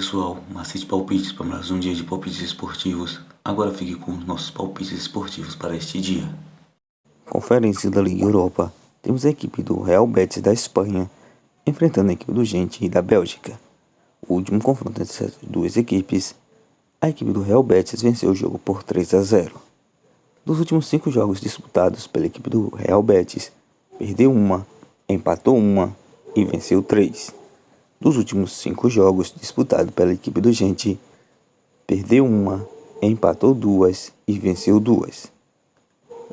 pessoal, Macete Palpites para mais um dia de palpites esportivos. Agora fique com os nossos palpites esportivos para este dia. Conferência da Liga Europa. Temos a equipe do Real Betis da Espanha enfrentando a equipe do Gent da Bélgica. O último confronto entre essas duas equipes, a equipe do Real Betis venceu o jogo por 3-0. Dos últimos 5 jogos disputados pela equipe do Real Betis, perdeu uma, empatou uma e venceu 3. Dos últimos 5 jogos disputados pela equipe do Gent, perdeu uma, empatou 2 e venceu 2.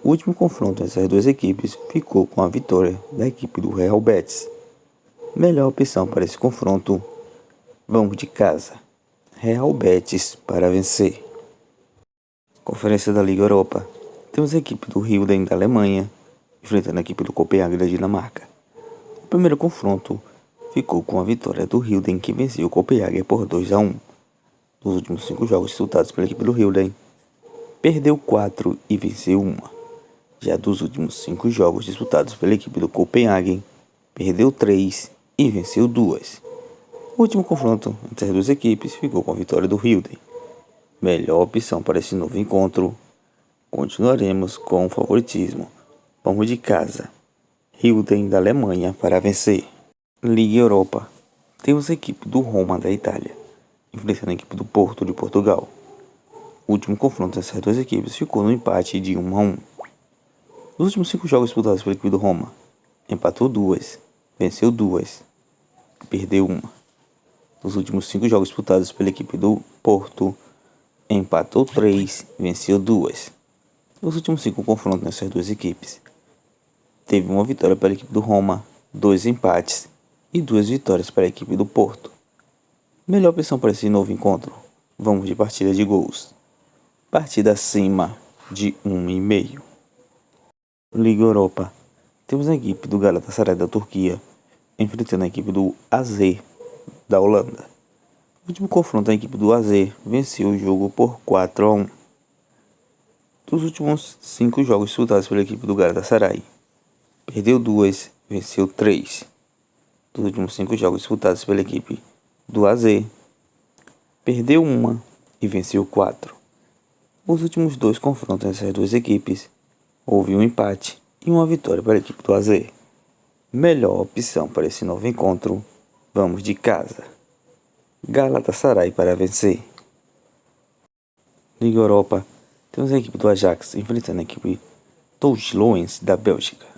O último confronto entre essas duas equipes ficou com a vitória da equipe do Real Betis. Melhor opção para esse confronto, vamos de casa. Real Betis para vencer. Conferência da Liga Europa. Temos a equipe do Hilden da Alemanha enfrentando a equipe do Copenhague da Dinamarca. O primeiro confronto ficou com a vitória do Hilden, que venceu o Copenhague por 2-1. Nos últimos 5 jogos disputados pela equipe do Hilden, perdeu 4 e venceu 1. Já dos últimos 5 jogos disputados pela equipe do Copenhague, perdeu 3 e venceu 2. O último confronto entre as duas equipes ficou com a vitória do Hilden. Melhor opção para esse novo encontro, continuaremos com o favoritismo. Vamos de casa. Hilden da Alemanha para vencer. Liga Europa. Temos a equipe do Roma da Itália enfrentando a equipe do Porto de Portugal. O último confronto dessas duas equipes ficou no empate de 1-1. Nos últimos 5 jogos disputados pela equipe do Roma, empatou 2, venceu 2 e perdeu 1. Nos últimos 5 jogos disputados pela equipe do Porto, empatou 3 e venceu 2. Nos últimos 5 confrontos nessas duas equipes, teve uma vitória para a equipe do Roma, 2 empates e 2 vitórias para a equipe do Porto. Melhor opção para esse novo encontro, vamos de partida de gols. Partida acima de 1,5. Liga Europa. Temos a equipe do Galatasaray da Turquia enfrentando a equipe do AZ da Holanda. No último confronto, a equipe do AZ venceu o jogo por 4-1. Dos últimos 5 jogos disputados pela equipe do Galatasaray, perdeu 2, venceu 3. Dos últimos 5 jogos disputados pela equipe do AZ, perdeu 1 e venceu 4. Os últimos 2 confrontos entre essas duas equipes, houve um empate e uma vitória para a equipe do AZ. Melhor opção para esse novo encontro, vamos de casa. Galatasaray para vencer. Liga Europa. Temos a equipe do Ajax enfrentando a equipe do Lens da Bélgica.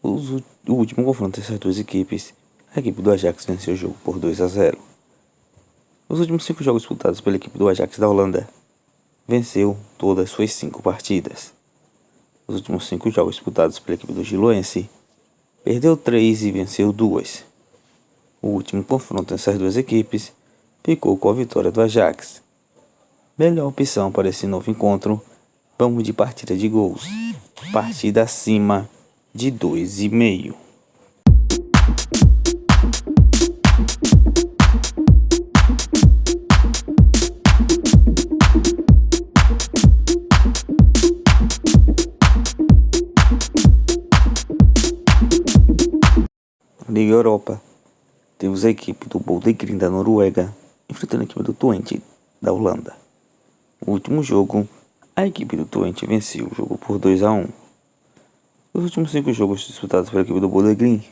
O último confronto dessas duas equipes, a equipe do Ajax venceu o jogo por 2-0. Os últimos 5 jogos disputados pela equipe do Ajax da Holanda, venceu todas as suas 5 partidas. Os últimos 5 jogos disputados pela equipe do Giloense, perdeu 3 e venceu 2. O último confronto dessas duas equipes ficou com a vitória do Ajax. Melhor opção para esse novo encontro, vamos de partida de gols. Partida acima de 2,5. Liga Europa. Temos a equipe do Bodø/Glimt da Noruega enfrentando a equipe do Twente da Holanda. No último jogo, a equipe do Twente venceu o jogo por 2-1. Nos últimos 5 jogos disputados pela equipe do Bodø/Glimt,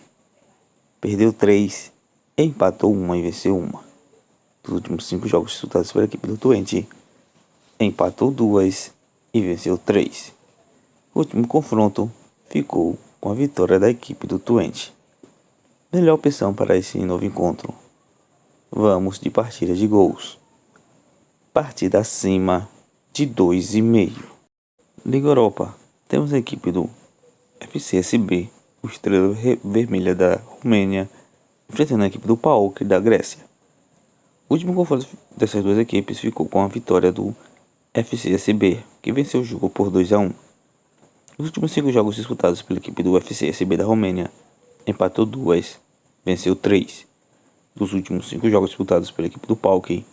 perdeu 3, empatou 1 e venceu 1. Nos últimos 5 jogos disputados pela equipe do Twente, empatou 2 e venceu 3. O último confronto ficou com a vitória da equipe do Twente. Melhor opção para esse novo encontro, vamos de partida de gols. Partida acima de 2,5. Liga Europa. Temos a equipe do FCSB, o Estrela Vermelha da Romênia, enfrentando a equipe do PAOK da Grécia. O último confronto dessas duas equipes ficou com a vitória do FCSB, que venceu o jogo por 2-1. Nos últimos 5 jogos disputados pela equipe do FCSB da Romênia, empatou 2, venceu 3. Dos últimos 5 jogos disputados pela equipe do PAOK,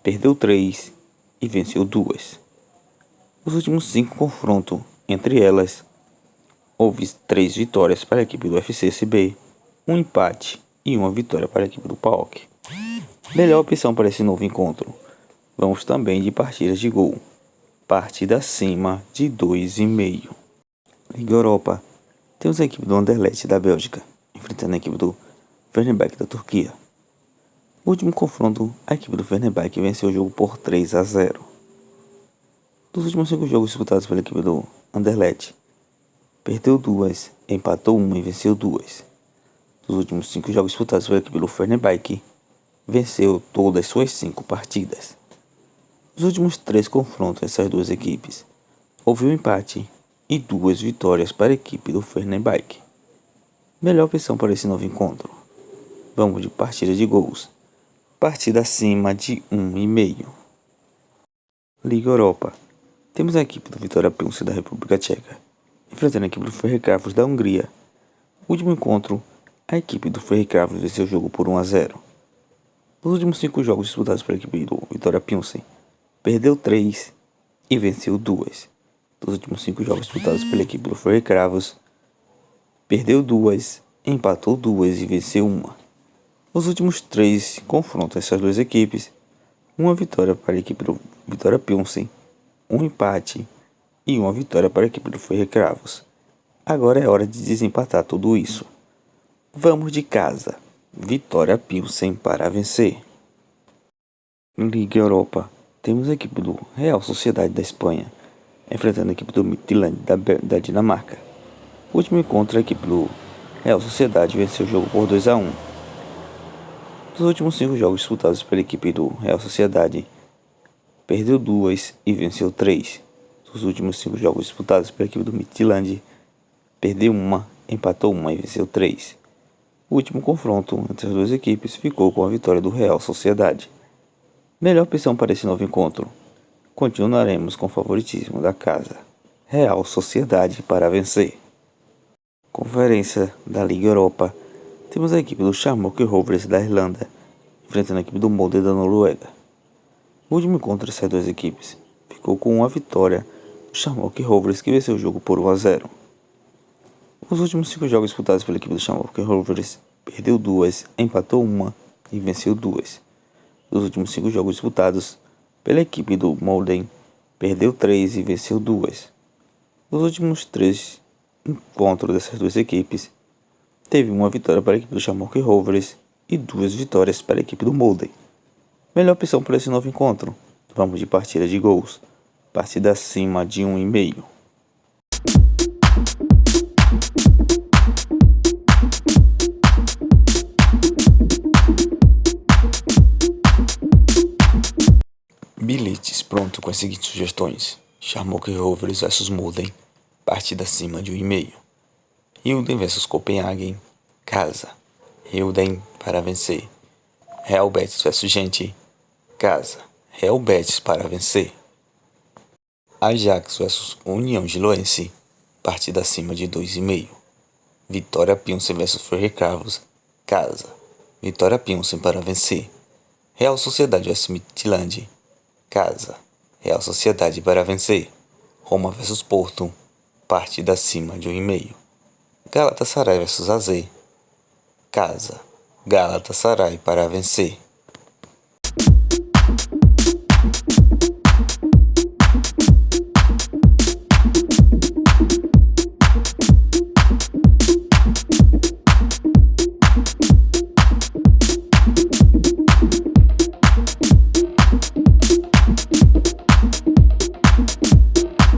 perdeu 3 e venceu 2. Os últimos 5 confrontos entre elas, houve 3 vitórias para a equipe do FCSB, um empate e uma vitória para a equipe do PAOK. Melhor opção para esse novo encontro. Vamos também de partidas de gol. Partida acima de 2,5. Liga Europa. Temos a equipe do Anderlecht da Bélgica enfrentando a equipe do Fenerbahçe da Turquia. No último confronto, a equipe do Fenerbahçe venceu o jogo por 3-0. Dos últimos 5 jogos disputados pela equipe do Anderlecht, perdeu 2, empatou 1 e venceu 2. Dos últimos 5 jogos disputados pela equipe do Fenerbahçe, venceu todas suas 5 partidas. Nos últimos 3 confrontos dessas duas equipes, houve um empate e 2 vitórias para a equipe do Fenerbahçe. Melhor opção para esse novo encontro. Vamos de partida de gols. Partida acima de 1,5. Liga Europa. Temos a equipe do Vitória Pilsen da República Tcheca enfrentando a equipe do Ferencváros da Hungria. No último encontro, a equipe do Ferencváros venceu o jogo por 1-0. Nos últimos 5 jogos disputados pela equipe do Vitória Pilsen, perdeu 3 e venceu 2. Dos últimos 5 jogos disputados pela equipe do Ferencváros, perdeu 2, empatou 2 e venceu 1. Nos últimos 3 confrontos dessas duas equipes, uma vitória para a equipe do Vitória Pilsen, um empate e uma vitória para a equipe do Ferencváros. Agora é hora de desempatar tudo isso. Vamos de casa. Vitória Pilsen para vencer. Liga Europa. Temos a equipe do Real Sociedade da Espanha enfrentando a equipe do Midtjylland da Dinamarca. O último encontro, a equipe do Real Sociedade venceu o jogo por 2-1. Dos últimos 5 jogos disputados pela equipe do Real Sociedade, perdeu 2 e venceu 3. Dos últimos 5 jogos disputados pela equipe do Midtjylland, perdeu 1, empatou 1 e venceu 3. O último confronto entre as duas equipes ficou com a vitória do Real Sociedade. Melhor opção para esse novo encontro. Continuaremos com o favoritismo da casa. Real Sociedade para vencer. Conferência da Liga Europa. Temos a equipe do Shamrock Rovers da Irlanda enfrentando a equipe do Molde da Noruega. O último encontro dessas duas equipes ficou com uma vitória do Shamrock Rovers, que venceu o jogo por 1-0. Os últimos 5 jogos disputados pela equipe do Shamrock Rovers, perdeu 2, empatou 1 e venceu 2. Dos últimos 5 jogos disputados pela equipe do Molden, perdeu 3 e venceu 2. Nos últimos 3 encontros dessas duas equipes, teve uma vitória para a equipe do Shamrock Rovers e 2 vitórias para a equipe do Molden. Melhor opção para esse novo encontro. Vamos de partida de gols. Partida acima de 1,5. Bilhetes pronto com as seguintes sugestões: Shamrock Rovers vs Molden, partida acima de 1,5. Hilden vs Copenhagen, casa. Hilden para vencer. Real Betis vs Gent, casa. Real Betis para vencer. Ajax vs União Giloense, partida acima de 2,5. Vitória Pilsen vs Ferencváros, casa. Vitória Pilsen para vencer. Real Sociedade vs Midtjylland, casa. Real Sociedade para vencer. Roma vs Porto, partida acima de 1,5. Galatasaray vs AZ, casa. Galatasaray para vencer.